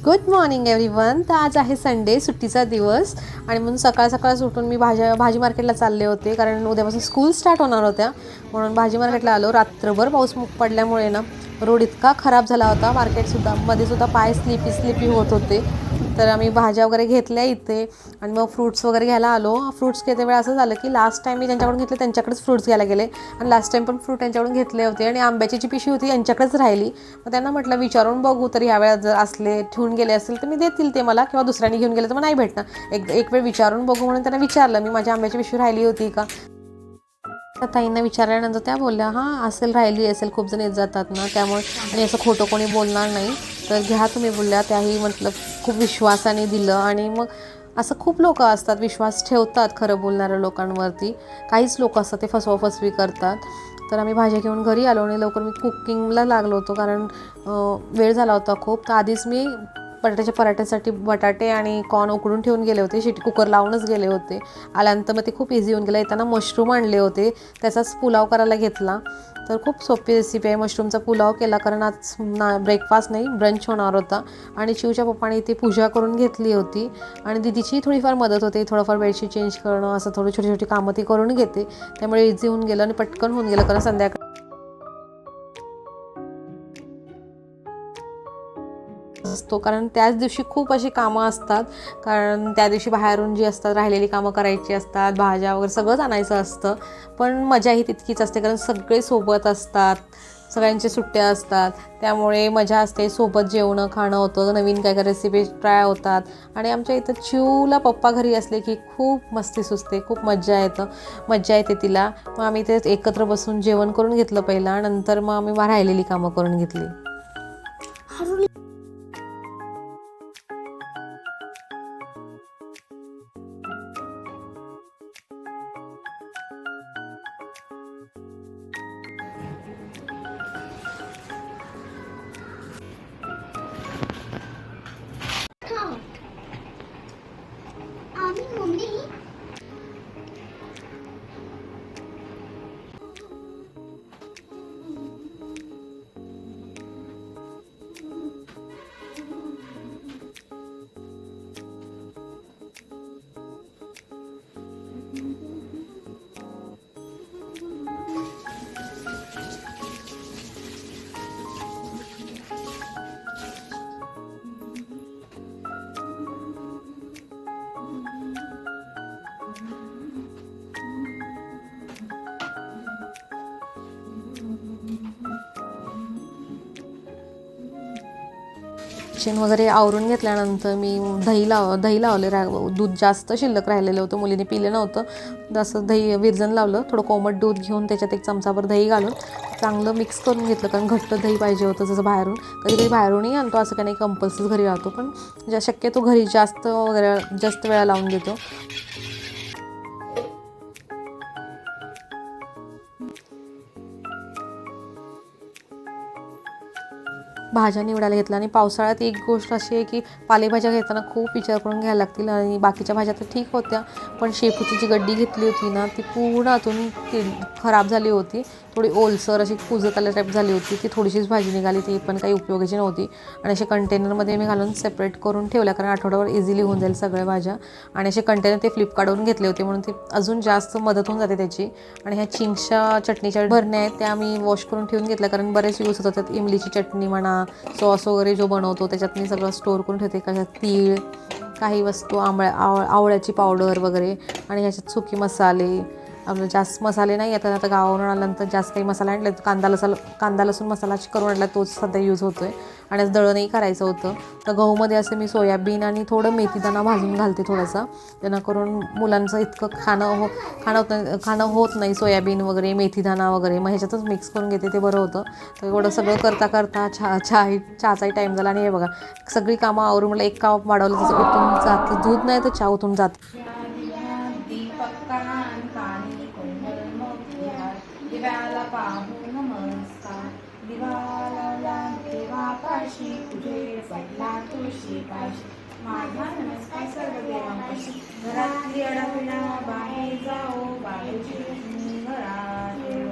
Good morning everyone. तर आज आहे संडे, सुट्टीचा दिवस आणि म्हणून सकाळ सकाळच उठून मी भाजी मार्केटला चालले होते, कारण उद्यापासून स्कूल स्टार्ट होणार होत्या. म्हणून भाजी मार्केटला आलो. रात्रभर पाऊस पडल्यामुळे ना रोड इतका खराब झाला होता, मध्ये सुद्धा पाय स्लिपी होत होते. तर आम्ही भाज्या वगैरे घेतल्या इथे आणि मग फ्रूट्स वगैरे घ्यायला आलो. फ्रूट्स घेते वेळा असं झालं की लास्ट टाईम मी ज्यांच्याकडून घेतले त्यांच्याकडेच फ्रूट्स घ्यायला गेले आणि लास्ट टाईम पण फ्रूट त्यांच्याकडून घेतले होते आणि आंब्याची जी पिशवी होती यांच्याकडेच राहिली. मग त्यांना म्हटलं विचारून बघू, तर ह्या वेळेला जर असले ठेवून गेले असेल तर मी देतील ते मला, किंवा दुसऱ्याने घेऊन गेले तर मग नाही भेटणार. एक वेळ विचारून बघू म्हणून त्यांना विचारलं मी, माझी आंब्याची पिशवी राहिली होती का. त्या ताईंना विचारल्यानंतर त्या बोलल्या हां असेल, राहिली असेल, खूप जण येत जातात ना त्यामुळे, आणि असं खोटं कोणी बोलणार नाही तर घ्या तुम्ही बोलल्या. त्याही म्हटलं खूप विश्वासाने दिलं. आणि मग असं खूप लोक असतात विश्वास ठेवतात खरं बोलणाऱ्या लोकांवरती, काहीच लोक असतात ते फसवाफसवी करतात. तर आम्ही भाज्या घेऊन घरी आलो आणि लवकर मी कुकिंगला लागलो होतो, कारण वेळ झाला होता खूप. तर आधीच मी बटाट्याच्या पराठ्यासाठी बटाटे आणि कॉर्न उकडून ठेवून गेले होते, कुकर लावूनच गेले होते. आल्यानंतर मग ते खूप इझी होऊन गेलं. येताना मशरूम आणले होते, त्याचाच पुलाव करायला घेतला. तर खूप सोपी रेसिपी आहे. मशरूमचा पुलाव केला, कारण आज ब्रेकफास्ट नाही ब्रंच होणार होता. आणि शिवच्या पप्पाने इथे पूजा करून घेतली होती आणि दीदीची थोडीफार मदत होते, थोडंफार बेडशीट चेंज करणं, असं थोडी छोटी छोटी कामं ती करून घेते. त्यामुळे इझी होऊन गेलं आणि पटकन होऊन गेलं, कारण संध्याकाळी असतो, कारण त्याच दिवशी खूप अशी कामं असतात. कारण त्या दिवशी बाहेरून जी असतात राहिलेली कामं करायची असतात, भाज्या वगैरे सगळंच आणायचं असतं. पण मजा ही तितकीच असते, कारण सगळे सोबत असतात, सगळ्यांच्या सुट्ट्या असतात, त्यामुळे मजा असते. सोबत जेवणं खाणं होतं, नवीन काय काय रेसिपी ट्राय होतात. आणि आमच्या इथं चिवला पप्पा घरी असले की खूप मस्ती सुचते, खूप मज्जा येते तिला. मग आम्ही ते एकत्र बसून जेवण करून घेतलं पहिला, नंतर मग आम्ही राहिलेली कामं करून घेतली. किचन वगैरे आवरून घेतल्यानंतर मी दही लावले. दूध जास्त शिल्लक राहिलेलं होतं, मुलीने पिलं नव्हतं. असं दही विरजण लावलं, थोडं कोमट दूध घेऊन त्याच्यात एक चमचाभर दही घालून चांगलं मिक्स करून घेतलं, कारण घट्ट दही पाहिजे होतं. जसं बाहेरून कधी बाहेरूनही आणतो, असं काही नाही कंपल्सरी घरी राहतो, पण शक्यतो घरी जास्त वेळा लावून देतो. भाज्या निवडायला घेतला. आणि पावसाळ्यात एक गोष्ट अशी आहे की पालेभाज्या घेताना खूप विचार करून घ्यायला लागतील. आणि बाकीच्या भाज्या तर ठीक होत्या, पण शेपूची जी गड्डी घेतली होती ना ती पूर्ण आतून खराब झाली होती, थोडी ओलसर अशी कुजत आल्या टाईप झाली होती. ती थोडीशीच भाजी निघाली, ती पण काही उपयोगाची नव्हती. आणि असे कंटेनरमध्ये मी घालून सेपरेट करून ठेवल्या, कारण आठवड्यावर इझिली होऊन जाईल सगळ्या भाज्या. आणि असे कंटेनर ते फ्लिपकार्टवरून घेतले होते, म्हणून ते अजून जास्त मदत होऊन जाते त्याची. आणि ह्या चिंग्सच्या चटणीच्या भरण्या आहेत त्या मी वॉश करून ठेवून घेतल्या, कारण बरेच यूज होतात. त्यात इमलीची चटणी म्हणा, सॉस वगैरे जो बनवतो त्याच्यात मी सगळं स्टोअर करून ठेवते. कशात तीळ, काही वस्तू, आवळ्याची पावडर वगैरे, आणि ह्याच्यात सुकी मसाले. आपलं जास्त मसाले नाही येतात, आता गावावरून आल्यानंतर जास्त काही मसाला आणले, कांदा लसूण मसाला करून आणला, तोच सध्या यूज होतो आहे. आणि आज दळणही करायचं होतं, तर गहूमध्ये असं मी सोयाबीन आणि थोडं मेथीदाणा भाजून घालते थोडासा, जेणेकरून मुलांचं इतकं खाणं होत नाही सोयाबीन वगैरे मेथीदाणा वगैरे, मग ह्याच्यातच मिक्स करून घेते, ते बरं होतं. तर एवढं सगळं करता चहाचाही टाईम झाला. आणि हे बघा सगळी कामं आवरून मला एक काम वाढवलं, तसं उतून जातं, दूध नाही तर चहा उतून जातं. दिव्याला पाहू नमस्कार, दिवाला देवापाशी, तुझे पडला तुळशी पाशी, माझा नमस्कार सर्व देवापाशी. घरातली अडविणा बाहेर जाओ, बाळूची घरात येऊ.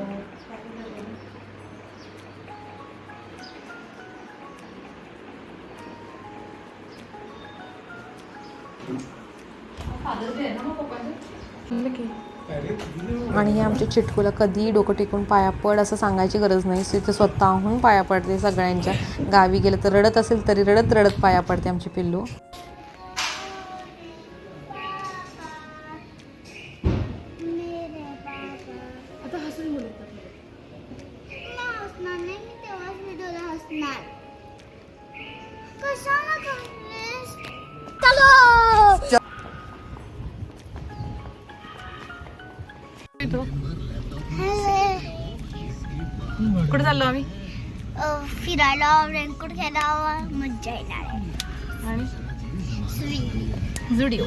आणि हे आमच्या चिटकूला कधी डोकं टेकून पाया पड असं सांगायची गरज नाही. तिथे स्वतःहून पाया पडते सगळ्यांच्या. गावी गेलं तर रडत असेल तरी रडत रडत पाया पडते आमची पिल्लू. कुठे चाललो आम्ही? फिरायला, रेनकोट घ्यायला, मज्जा येणार. आणि जुडिओ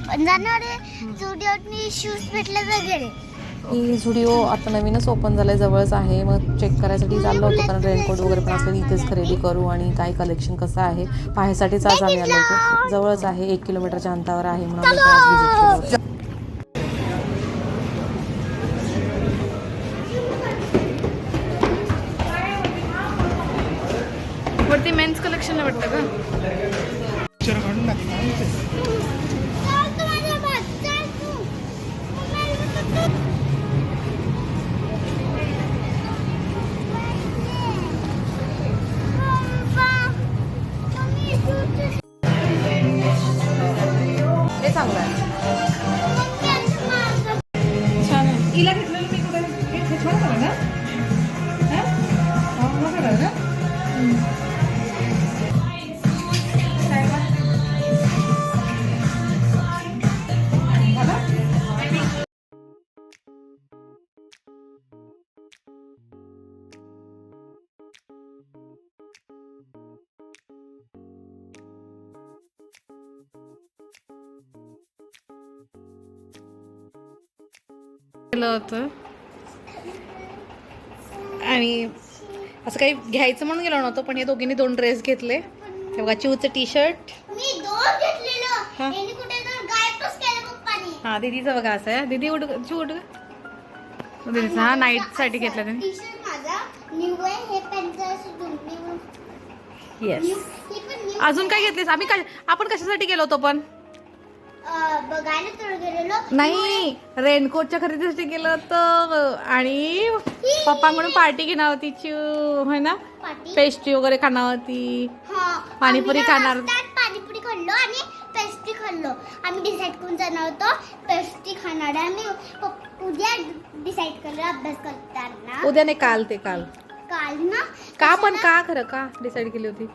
पण जाणार आहे. जुडिओतनी शूज भेटले वगैरे. ही झुडिओ आता नवीनच ओपन झालंय, जवळच आहे. मग चेक करायसाठी चाललो होतो, कारण रेनकोट वगैरे पण असलं इथेच खरेदी करू आणि काय कलेक्शन कसं आहे पाहायसाठीच आज आम्ही आलो होतो. जवळच आहे, 1 किलोमीटरच्या अंतरावर आहे म्हणून आम्ही आज व्हिजिट केलं होतं. वरती मेन्स कलेक्शन वाटतं का? हे चांगलं आहे. छान आहे. हिला घेतलेलं मी कुठे हे छान झालं ना? केलं होतं आणि असं काही घ्यायचं म्हणून गेलो नव्हतं, पण या दोघींनी 2 ड्रेस घेतले. हे बघा, चिवचं टी-शर्ट. मी 2 घेतलेलं. यांनी कुठे तर गायबच केलं पप्पानी. हा, दीदीचं बघा असं आहे. दीदी उठ, चिव उठ. दीदीचं हा नाईटसाठी घेतलं त्यांनी. टी-शर्ट माझा न्यू आहे. हे पॅन्ट असं दोन्ही. येस. ही पण न्यू. अजून काय घेतलेस? आपण कशासाठी गेलो होतो पण? बघायला तर गेलेलो. नाही, रेनकोटच्या खरेदीसाठी गेलो होतो आणि पप्पांकडून पार्टी घेणार होती चिव, है ना? पार्टी. पेस्ट्री वगैरे खाणार होती. पाणीपुरी खाणार. पाणीपुरी खाल्लो आणि पेस्ट्री खाल्लो. आम्ही डिसाईड करून जाणार होतो पेस्ट्री खाणार. आम्ही उद्या डिसाईड केलं अभ्यास करताना. उद्या नाही, काल ना का खरं का डिसाईड केली होती?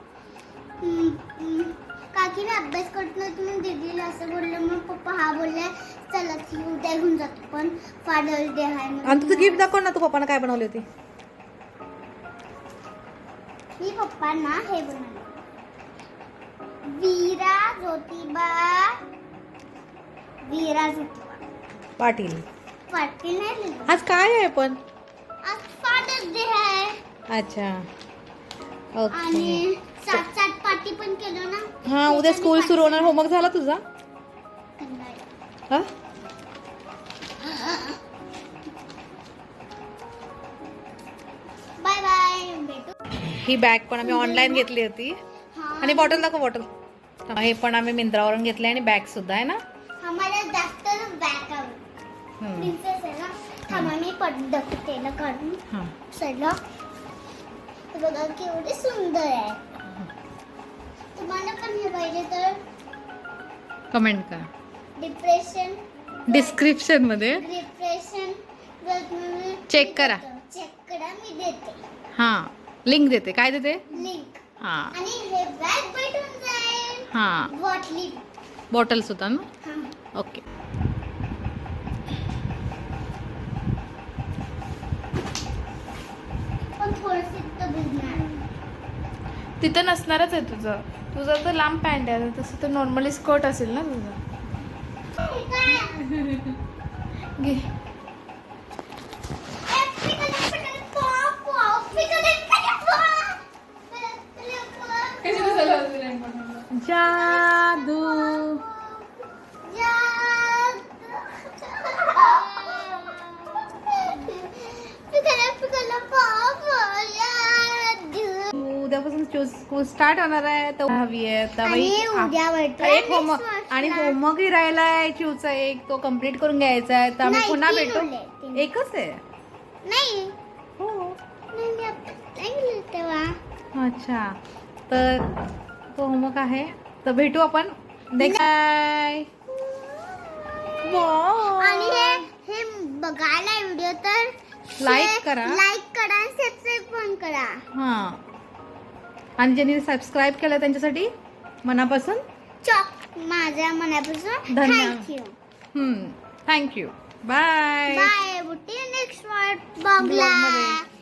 काकीने अभ्यास करत नव्हती म्हणून दीदीला असं बोललं. मग पप्पा हा बोलले चला ती उद्या घेऊन जातो, पण फादर्स डे आहे. आणि तुझं गिफ्ट दाखव ना, तू पप्पांना काय बनवली होती? मी पप्पांना हे बनवलं, वीरा ज्योतिबा पाटील. पाटील नाही लिहिलं. आज काय आहे पण? आज फादर्स डे आहे. अच्छा, ओके. आणि 7 पार्टी पण केलं ना. हा, उद्या स्कूल सुरू होणार. होमवर्क झाला तुझा? हा, बाय बाय, भेटू. ही बॅग पण आम्ही ऑनलाईन घेतली होती. आणि बॉटल दाखव, बॉटल. हे पण आम्ही मिंत्रावरून घेतले आणि बॅग सुद्धा आहे ना. आम्हाला जास्त बॅग आवडते. प्रिन्सेस आहे ना. थांबा मी पडदं तेला काढून हा, सडलं. बघा केवढी सुंदर आहे. तुम्हाला पण हे पाहिजे तर कमेंट का डिप्रेशन मध्ये चेक करा. मी देते. हा, लिंक देते. काय देते? लिंक. हा, आणि हे बॅग भेटून जाईल. हा, बॉटल सुद्धा ना. ओके. पण थोडंसं इतकं भिजणार. तिथं नसणारच आहे तुझं तर लांब पॅन्ट आहे, तसं तर नॉर्मली स्कर्ट असेल ना तुझं. घे. जादू. उद्यापासून स्कूल स्टार्ट होणार आहे, तर हवी आहे. आणि उद्या एक होमवर्क आणि होमवर्कही राहिलाय चिवचा एक, तो कम्प्लीट करून घ्यायचा आहे. तर आम्ही नाही, पुन्हा 3 भेटू. उरले, 3. एकच आहे. नाही हो. नाही, मी आता नाही गेले तेव्हा. अच्छा, तर तो होमवर्क आहे. तर भेटू आपण नेक्स्ट. आणि हे बघायला व्हिडिओ तर लाईक करा. लाईक करा आणि सबस्क्राईब पण करा. हां, आणि ज्यांनी सबस्क्राईब केलं त्यांच्यासाठी मनापासून माझ्या मनापासून धन्यवाद. थँक्यू. थँक्यू. बाय. बाय. बुटी नेक्स्ट ब्लॉगमध्ये. ब्लॉगला.